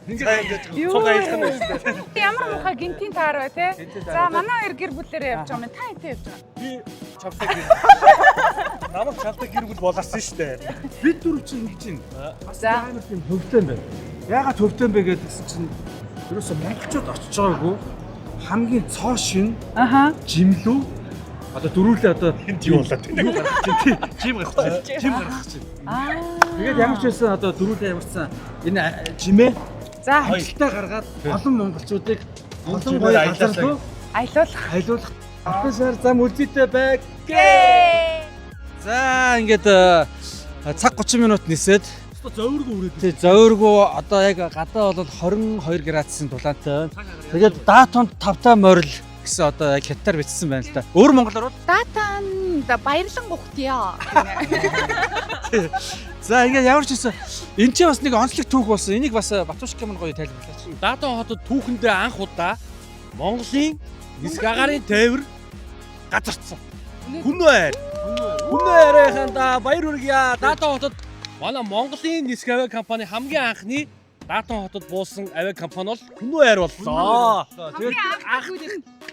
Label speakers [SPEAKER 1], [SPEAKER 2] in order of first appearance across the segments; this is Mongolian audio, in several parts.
[SPEAKER 1] Цугаа хэлэх нь шүү дээ.
[SPEAKER 2] Ямар муухай гинтийн таар бай те. За манай хоёр гэр бүлээрээ явж байгаа юм. Та хэвтэ явж байгаа.
[SPEAKER 1] Би чавтай гэр. Намайг чавтай гэр бүл болоорсон шүү дээ.
[SPEAKER 3] Бид дөрөв чинь нэг чинь.
[SPEAKER 2] За.
[SPEAKER 3] Амар тийм хөвтэй юм байна. Яагаад хөвтэй юм бэ гэдгсэн чинь ерөөсөө монголчууд очиж байгаагүй хамгийн цоо шин жимлүү одоо дөрүүлээ одоо
[SPEAKER 1] энд юу болоод байна? Жим гарах чинь. Жим гарах чинь.
[SPEAKER 3] Тэгээд ямар ч байсан одоо дөрүүлээ ямарсан энэ жимээ
[SPEAKER 2] За
[SPEAKER 3] ажилтаа гаргаад олон монголчуудыг олон гоё газар руу аялуулах. Ахсаар зам үлдээтэй байг. За ингээд цаг 30 минут нисээд
[SPEAKER 1] Зөөвргөө үрээд.
[SPEAKER 3] тий зөөвргөө одоо яг гадаа бол 22 градусын дулаантай. Тэгээд даатонд 5 морил гэсэн одоо яг хятаар бичсэн байна л да. Өөр монголоор бол
[SPEAKER 2] Датан баярлан гухтяа.
[SPEAKER 3] за ингээд ямар ч байсан энэ ч бас нэг онцлог түүх болсон. Энийг бас Батушка мань гоё тайлбарлаач.
[SPEAKER 1] Даатан хотод түүхэндээ анх удаа Монголын нисэх агаарын тээвэр газарцсан. Хүн байраханда баяр хүргье. Даатан хотод манай Монголын нисэх авиа компани хамгийн анхны Даатан хотод буусан авиа компани бол Хүн байр боллоо.
[SPEAKER 3] Тэгээд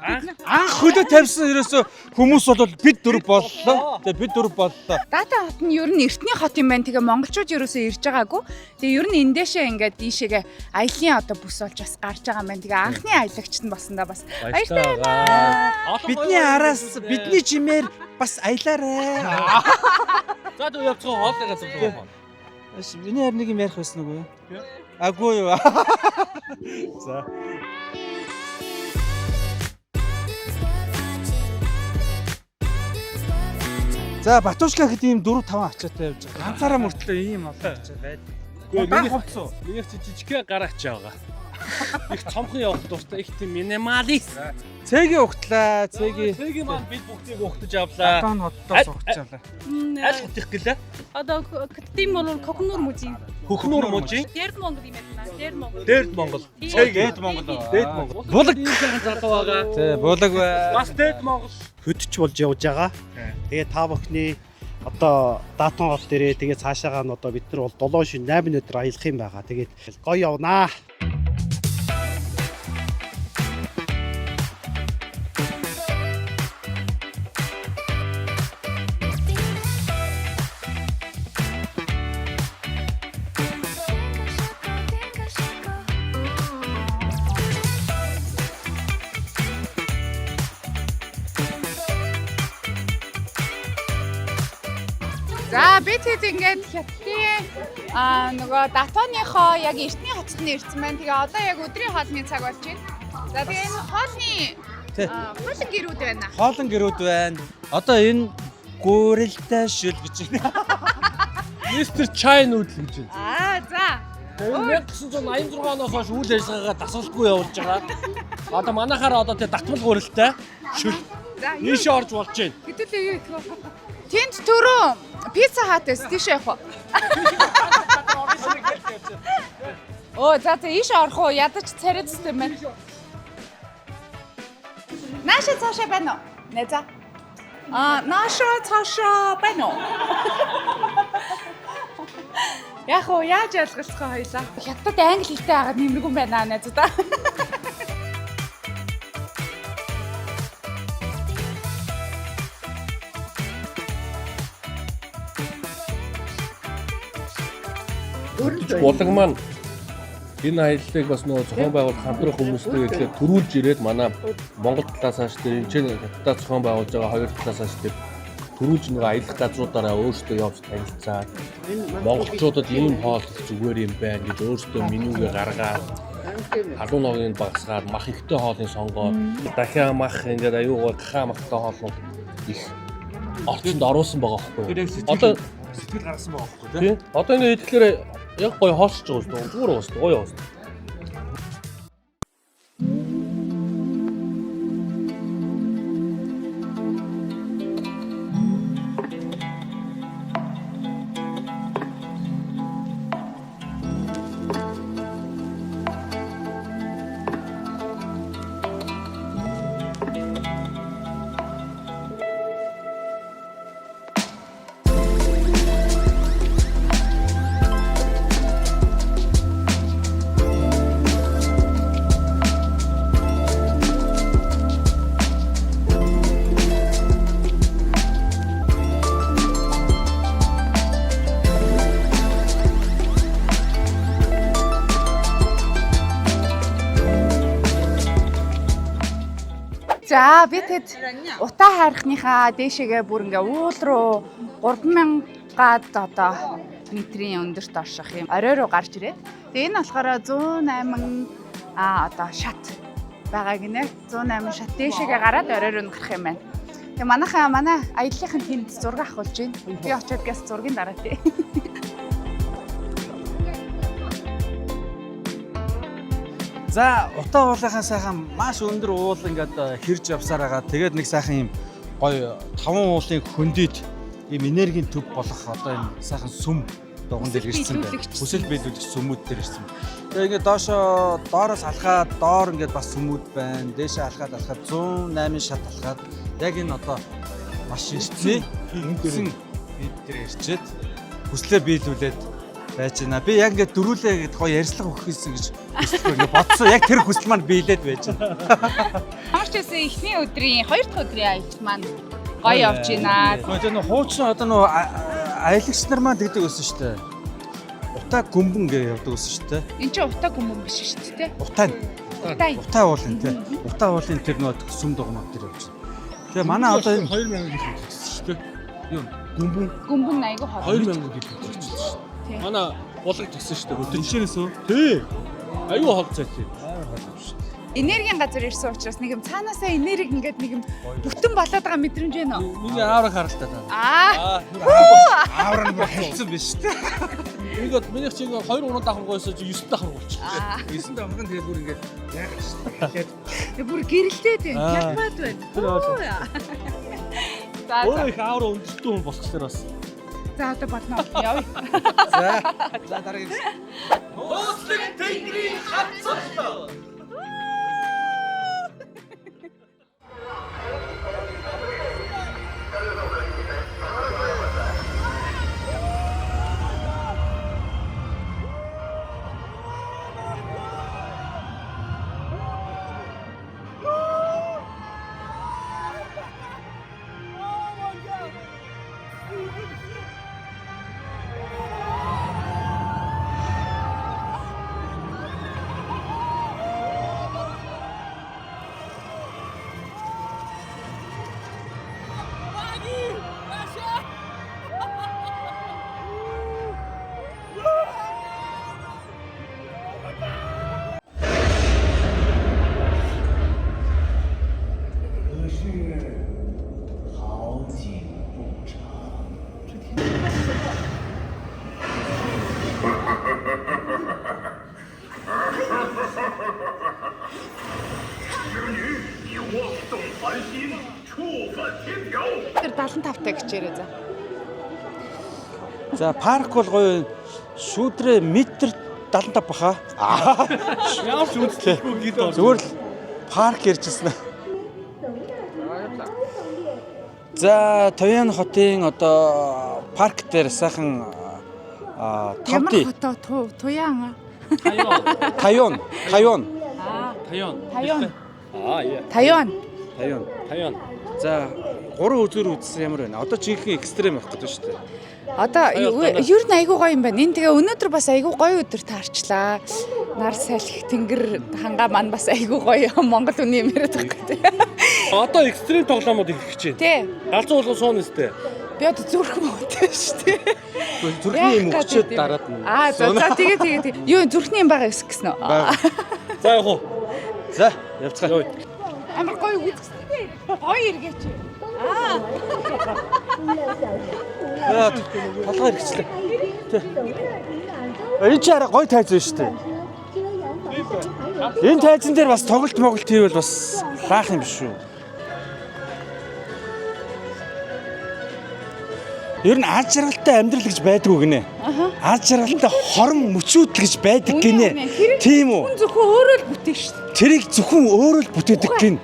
[SPEAKER 3] анх хөлөө тавьсан ерөөсө хүмүүс бол бид дөрв боллоо. Тэгээд бид дөрв боллоо.
[SPEAKER 2] Датан хот нь ер нь эртний хот юм байна. Тэгээ монголчууд ерөөсөө ирж байгаагүй. Тэгээ ер нь эндээшээ ингээд дийшээгээ аялын одоо бүс болж бас гарч байгаа юм байна. Тэгээ анхны аялагч нь басна бас. Баярлалаа.
[SPEAKER 3] Бидний араас бидний жимээр бас аялаарэ.
[SPEAKER 1] За дөө явцгаа хоолой газар руу.
[SPEAKER 3] Миний харин нэг юм ярих байсан уу? Аггүй юу. За. За Батушка гэдэг ийм 4-5 ачаатай явж байгаа. Ганцаараа мөртлөө ийм олон ачаа байдаг.
[SPEAKER 1] Миний хувцсан. Миний жижигхэн гараач байгаа. Их цомхон явах дуртай, их тийм минималист.
[SPEAKER 3] Цэгийн ухтлаа,
[SPEAKER 1] Цэгийн маань бид бүгдийг ухтаж авлаа.
[SPEAKER 3] Даатан хотдоо суугачаалаа.
[SPEAKER 1] Аль хотих гэлээ?
[SPEAKER 4] Одоо тийм бол Кокнуур мужийн.
[SPEAKER 1] Хөхнүүр мужийн.
[SPEAKER 4] Дээрд Монгол юм байна. Дээрд Монгол.
[SPEAKER 1] Дээрд Монгол.
[SPEAKER 3] Дээд Монгол.
[SPEAKER 1] Дээд Монгол.
[SPEAKER 3] Булаг.
[SPEAKER 1] Сайхан залуу байгаа.
[SPEAKER 3] Тэ булаг бай.
[SPEAKER 1] Бас Дээд Монгол.
[SPEAKER 5] хөдөлж болж явж байгаа. Тэгээ та бүхний одоо Даатан гол дээрээ тэгээ цаашаагаа нь одоо бид нар бол 7 шин 8 өдөр аялах юм байгаа. Тэгээд гоё явнаа.
[SPEAKER 2] За бид хэд ингээд хятадын нөгөө Датаныхоо яг эртний хотод нь ирсэн байна. Тэгээ одоо яг өдрийн хоолны цаг болж байна. За тэгээ энэ хоолны хоолн гэрүүд байна.
[SPEAKER 3] Хоолн гэрүүд байна. Одоо энэ гүрэлтэй шүл гэж байна.
[SPEAKER 1] Мистер Чай нүүдэл гэж байна.
[SPEAKER 2] За.
[SPEAKER 1] 1986 оноос хойш үйл ажиллагаагаа дасгалгүй явуулж байгаа. Одоо манайхаараа одоо тэ татмал гүрэлтэй шүл нийшээ орж болж байна.
[SPEAKER 2] Хэдүүлээ юу гэх вэ? Тэнд түрүү пицца хатээс тийш явах уу? Оо за ийш орох уу? Ядаж царай систем байна. Нааша цаашаа байна уу? Нэ за. Нааша цаашаа байна уу? Яг уу яаж ялгалцгаа хоёлаа. Хятад англи хэлтэй хагаад нэмэргүй байна найзуудаа.
[SPEAKER 1] Булаг маань энэ аяллыг бас нөгөө зохион байгуулах хамтрах хүмүүстэй ирлээ төрүүлж ирээд манай Монгол талаас хаш тэр энэ хятадд зохион байгуулж байгаа хоёр талаас хаш тэр төрүүлж нөгөө аялах газруудаараа өөрсдөө явж танилцаад монголчуудад ийм хоол зүгээр юм байна гэж өөрсдөө менюгээ гаргаад халуун ногийг багасгаад мах ихтэй хоолыг сонгоод дахиад мах ингээд аюугаар гахаа махтай хоол их орчинд оруулсан байгаа байхгүй. Одоо
[SPEAKER 3] сэтгэл гаргасан байгаа байхгүй
[SPEAKER 1] тийм. Одоо ингээд идэхлээр яг гоё хоолсож байгаа шүү дээ. Зүгээр байгаа шүү дээ. Гоё байгаа шүү дээ.
[SPEAKER 2] За би тэгэд утаа хайрхныхаа дээшээгээ бүр ингээ уул руу 3000-аад одоо метрийн өндөрт орших юм. Орой руу гарч ирээд. Тэгээ энэ болохоор 108 одоо шат байгаа гинэ. 108 шат дээшээгээ гараад орой руу гарах юм байна. Тэгээ манай аяллахын тэнд зураг авах болж байна. Би очиод газ зургийн дараа тий.
[SPEAKER 3] За утаа уулынхаа сайхан маш өндөр уул ингээд хэрж явсаар байгаа. Тэгээд нэг сайхан юм гоё 5 уулын хөндөд ийм энергийн төв болох одоо энэ сайхан сүм дуган дээр ирсэн байна. Хүсэл биелүүлэгч сүмүүд дээр ирсэн. Тэгээд ингээд доороос алхаад доор ингээд бас сүмүүд байна. Дээшээ алхаад 108 шат алхаад яг энэ одоо маш эртний үндсэн бид дээр ирчээд хүслээ биелүүлээд байж байна. Би яг ингээд дөрүүлээ гэд гоё ярьслага өгөх гэсэн гэж хүсэлгүй ингээд бодсон. Яг тэр хүсэл маань биелээд байж байна.
[SPEAKER 2] Хамарчээс эхний өдрийн 2 дахь өдрийн аялал маань гоё явж байна.
[SPEAKER 3] Тэгээд нөө хуучин одоо нөө аялагч нар маань тэгдэг өсөн шүү дээ. Утаа гүмбэн гэж явдаг өсөн шүү дээ.
[SPEAKER 2] Энд чинь утаа гүмбэн биш шүү дээ.
[SPEAKER 3] Утаа уулын тий. Утаа уулын тэр нөө сүм дугмаг тэр явж байна. Тэгээ манай одоо энэ
[SPEAKER 1] 2000 гэж хэлсэн шүү дээ. Юу
[SPEAKER 2] Гүмбэн айгүй хол.
[SPEAKER 1] 2000 гэж хэлсэн шүү дээ. Манай булаг тгсэн шүү дээ. Өдөржинээс үү? Тий. Айгүй хол цай тий.
[SPEAKER 2] Энергийн газар ирсэн учраас нэг юм цаанаасаа энерги ингээд нэг юм бүтэн болоод байгаа мэдрэмж байна уу?
[SPEAKER 1] Миний аавраг харалтай таа.
[SPEAKER 3] аавар нь хэлсэн биш шүү дээ.
[SPEAKER 1] Ингээд миний чинь 2 3 давхар гойсоо 9 давхар болчихлоо.
[SPEAKER 3] 9 давхар нь тэгээд бүр ингээд яагаад шүү дээ.
[SPEAKER 2] Тэгээ бүр гэрэлтээд байна. Хялбаад байна. За
[SPEAKER 1] Өөрөө их аавар өндөртөө хүн болчихлоо бас.
[SPEAKER 2] за одоо батна явъя.
[SPEAKER 3] За дараагийн
[SPEAKER 1] Хөөслөг тэнгэрийн хацал.
[SPEAKER 2] Тэр 75-тай гिचээрээ за.
[SPEAKER 3] За парк бол гоё шүүдрээ метр 75 баха.
[SPEAKER 1] Ямар ч үндслэхгүй гээд
[SPEAKER 3] Зүгээр л парк иржсэн. За Тоян хотын одоо парк дээр сайхан
[SPEAKER 2] Ямар
[SPEAKER 3] тавди
[SPEAKER 2] хотоо туяан.
[SPEAKER 3] Тайон.
[SPEAKER 2] Тайон.
[SPEAKER 3] Тайон. За 3 үзүүр үзсэн ямар байна? Одоо жинхэнэ экстрем авах гэдэг шүү дээ.
[SPEAKER 2] Одоо ер нь айгүй гоё юм байна. Энэ тэгээ өнөөдөр бас айгүй гоё өдөр таарчлаа. Нар салхи тэнгэр хангаа маань бас айгүй гоё Монгол үний юм яриад байгаа.
[SPEAKER 1] Одоо экстрим тоглоомод ирэх гэж байна.
[SPEAKER 2] Тий.
[SPEAKER 1] Галзуу болгон суун өстэй.
[SPEAKER 2] Би одоо зүрх муутай шүү дээ.
[SPEAKER 3] Зүрхний юм өчөөд дараад нь.
[SPEAKER 2] За тэгээ. Юу зүрхний юм байгаа гэсэн үү?
[SPEAKER 1] За явах уу?
[SPEAKER 3] За явцгаа.
[SPEAKER 2] Амар гоё үзсэн дээ. Гоё эргээч.
[SPEAKER 3] Толгой хэрэгчлээ. Энэ ч арай гоё тайз байна шүү дээ. Энэ тайзан дээр бас тоглолт моголт хийвэл бас баах юм биш үү? Ер нь аз жаргалтай амьдрал гэж байдгүй гинэ. Аз жаргалтай хорон мөчүүд гэж байдаг гинэ. Тийм үү?
[SPEAKER 2] Зөвхөн өөрөө л бүтээн шүү дээ.
[SPEAKER 3] Тэрийг зөвхөн өөрөө л бүтээдэг гин.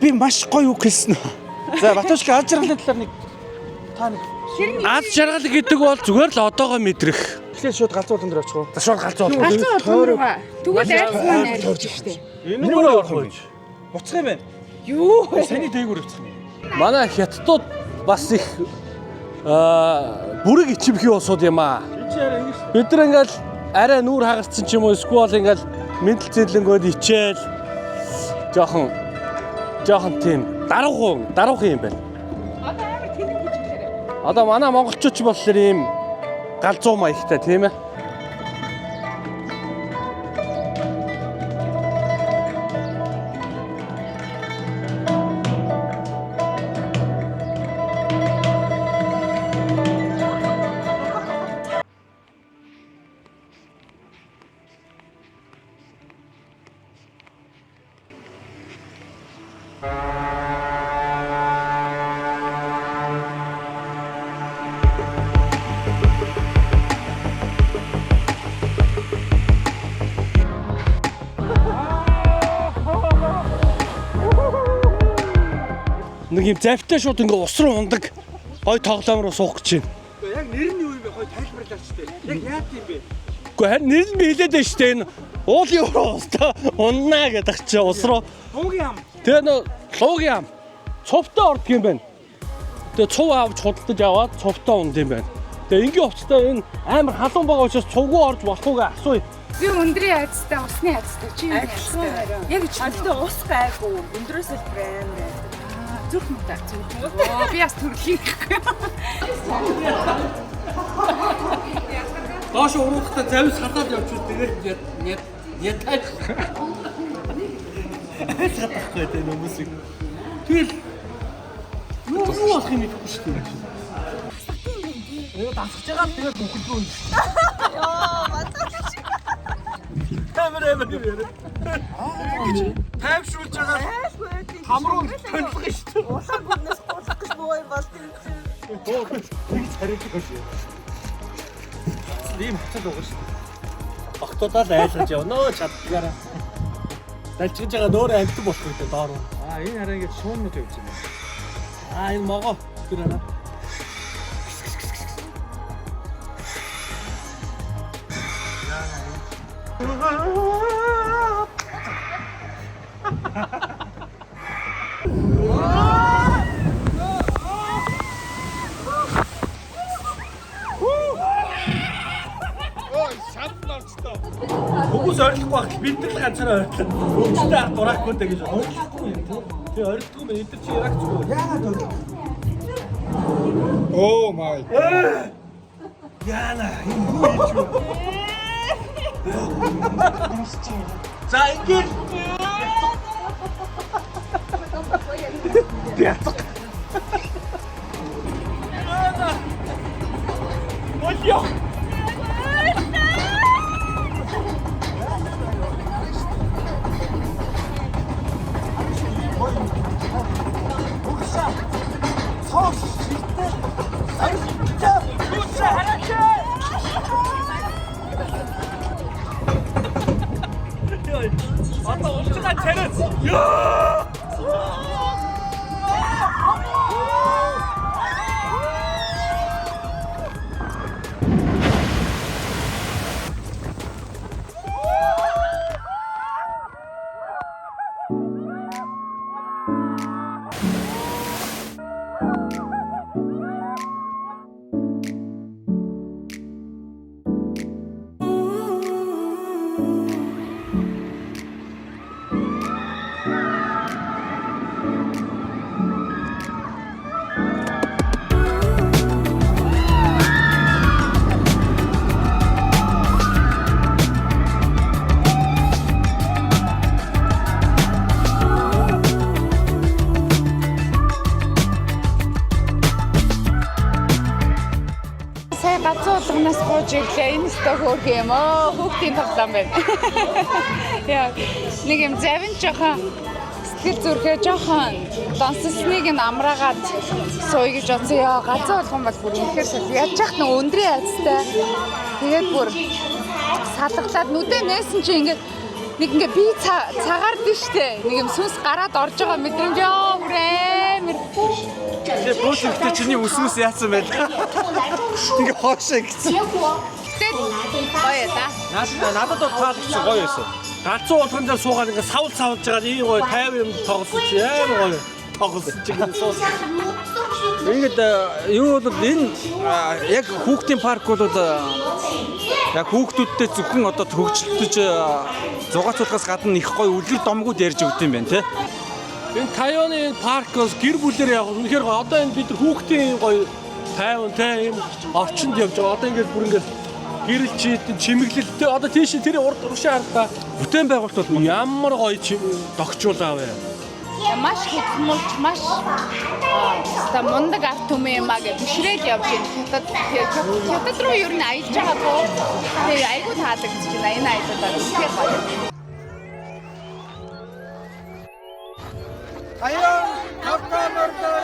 [SPEAKER 3] Би маш гоё үг хэлсэн. За Батушка аз жаргалын талаар нэг та нэг
[SPEAKER 1] Аз жаргал гэдэг бол зүгээр л одоогоо мэдрэх.
[SPEAKER 3] эхлээд шууд галзуулан дээр очих уу?
[SPEAKER 1] За шууд галзуу.
[SPEAKER 2] Галзуу болгоо. Тэгвэл айц маань арилж шүү дээ.
[SPEAKER 3] Энэ рүү орох юм. Буцах юм байна.
[SPEAKER 2] Юу?
[SPEAKER 3] Саний дээгүүр явчих юм.
[SPEAKER 1] Манай хятадууд бас их бүрэг ичимхий усууд юм аа. Бид нар ингээл арай нүүр хагарцсан ч юм уу эсвэл ингээл мэндэл зэдлэнгөөд ичээл жоохон жоохон тийм даруухан юм байна.
[SPEAKER 2] Одоо амар тэнэг гэж хэлээрээ.
[SPEAKER 1] Одоо манай монголчууд ч болохоор ийм галзуу маягтай тийм ээ. Нэг юм завтай шууд ингээ ус руу ундаг гой тоглоом руу суух гэж байна.
[SPEAKER 3] Яг нэр нь юу юм бэ? Хой тайлбарлаач тээ. Яг яат юм бэ?
[SPEAKER 1] Гэхдээ харин нэр нь хэлээд байна шүү дээ. Энэ уулын руу устаа уннаа гэдэг чи ус руу.
[SPEAKER 3] Луугийн ам.
[SPEAKER 1] Тэгээ нөө луугийн ам цувтаа ордог юм байна. Тэгээ цув авч худалдаж аваад цувтаа унд юм байна. Тэгээ ингийн хувцастай энэ амар халуун байгаа учраас цувгүй орж болохгүй асууя.
[SPEAKER 2] Би өндрийн айцтай, усны айцтай. Чи юу айцтай? Яг ч
[SPEAKER 6] Адтай ус гайгүй өндрөөс л брэнд.
[SPEAKER 2] зүрх мутаа. Оо би бас төрлийн.
[SPEAKER 1] Доош уруудахтаа завис хатаад явчих тэгээд ятаж. Хатахгүй дээ хүмүүсийг. Тэгэл юу болох юм бэ шүү дээ. Дасгаж байгаа тэгээд бүхэл рүү.
[SPEAKER 6] Яа, батгаж.
[SPEAKER 1] Камера. Тайвшруулж байгаа. Хамруу тонлох шүү дээ.
[SPEAKER 6] Улаан гүрнээс гулах гэж боо юм бол тийм.
[SPEAKER 1] Нэг цариг шүү. Ийм хацаад байгаа шүү. Багтуудаа л айлгаж явна чаддгаараа. Далжиж байгаа нөөрэ амт болох үү доор.
[SPEAKER 3] Энэ хараа ингэж шуунууд явж байна.
[SPEAKER 1] Энэ могоо тэр хараа. Хүмүүс ойлгохгүй байх бид нар л ганцаараа ойлголоо. Өвчтэй ах дураагүй дэ гэж ойлгохгүй юм. Тэгээ ойлгохгүй мэн эдгээр чи яг зүгээр. Яагаад ойлгохгүй?
[SPEAKER 3] Oh my.
[SPEAKER 1] Яна энэ юу ийч вэ? За ингэж. Бяцк. Ой. 아빠 엄청난 쟤는 야!
[SPEAKER 2] Гацуулгнаас бууж ирлээ. Энэ өстө хөөх юм оо. Хүүхдийн тоглоом байна. Яа, нэг юм завин жоохон сэтгэл зүрхээ жоохон донссныг нь амраагаад сууя гэж бодсон. Яа, гацуулган бол бүр үнэхээр сол. Яаж яах нь өндрийн айцтай. Тэгээд бүр салглаад нүдэ нээсэн чи ингээд нэг ингээ би цагаар дээ штэ. Нэг юм сүнс гараад орж байгаа мэдрэмж ёо бүрээр.
[SPEAKER 3] Тэгээ бууцтай чиний үснэс яасан байл. Ингээ хоошоо гэсэн.
[SPEAKER 2] Тэгээд гоё да.
[SPEAKER 1] Надад бол таалагдсан гоё байсан. Галзуу уулган дээр суугаад ингээ савлж байгаа ийм гоё 50 юм тоглосон чи амар гоё тоглосон чи гэсэн суус.
[SPEAKER 3] Ингээд юу бол энэ яг хүүхдийн парк бол яг хүүхдүүдтэй зөвхөн одоо хөгжөлдөж зугаацуулахаас гадна их гоё үлгэр домгууд ярьж өгд юм байна те.
[SPEAKER 1] Энэ Тайваны энэ паркос гэр бүлээр явах үнэхээр гоё. Одоо энэ бид нар хүүхдийн гоё тайван те юм орчинд явж байгаа. Одоо ингээд бүр ингээд гэрэлчээд чимэглэлтэй одоо тийш тэр урд урагшаа хардаа
[SPEAKER 3] Бүтээн байгуулалт бол
[SPEAKER 1] ямар гоё догчуулаа вэ?
[SPEAKER 2] Маш хөдөлмөрч маш та мундаг арт түмэн маа гэж бишрэл явж байна. Хятад руу ер нь аялж байгаа тоо. Тэгээ айгуу таалагдж байна. Энэ аялалаа үнэхээр гоё.
[SPEAKER 3] Аяа тавтамөрдөө.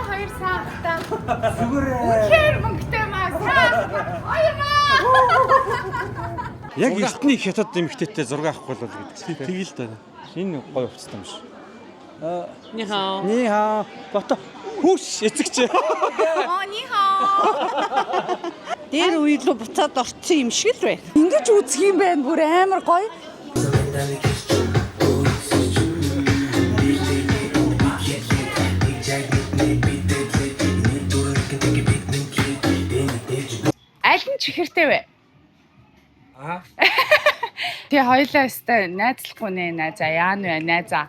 [SPEAKER 2] Хоёр саатаа. Үнэхээр мөнгөтэй маа. Аяа.
[SPEAKER 3] Яг эртний хятад эмэгтэйтэй зураг авахгүй бол гэдэг.
[SPEAKER 1] Тэгэл л да.
[SPEAKER 3] Энэ гоё хувцастай юм шиг.
[SPEAKER 1] Ни хаа.
[SPEAKER 3] Ни хаа. Бата хүүш эцэгч.
[SPEAKER 2] Ни хаа.
[SPEAKER 6] Дээр уйлуу буцаад орцсон юм шиг л байна. Ингэж үзэх юм байна. Бүр амар гоё.
[SPEAKER 2] Аль нь чихэртэй вэ? Тэгээ хоёлаа өстой найзлахгүй нэ найзаа яан вэ найзаа.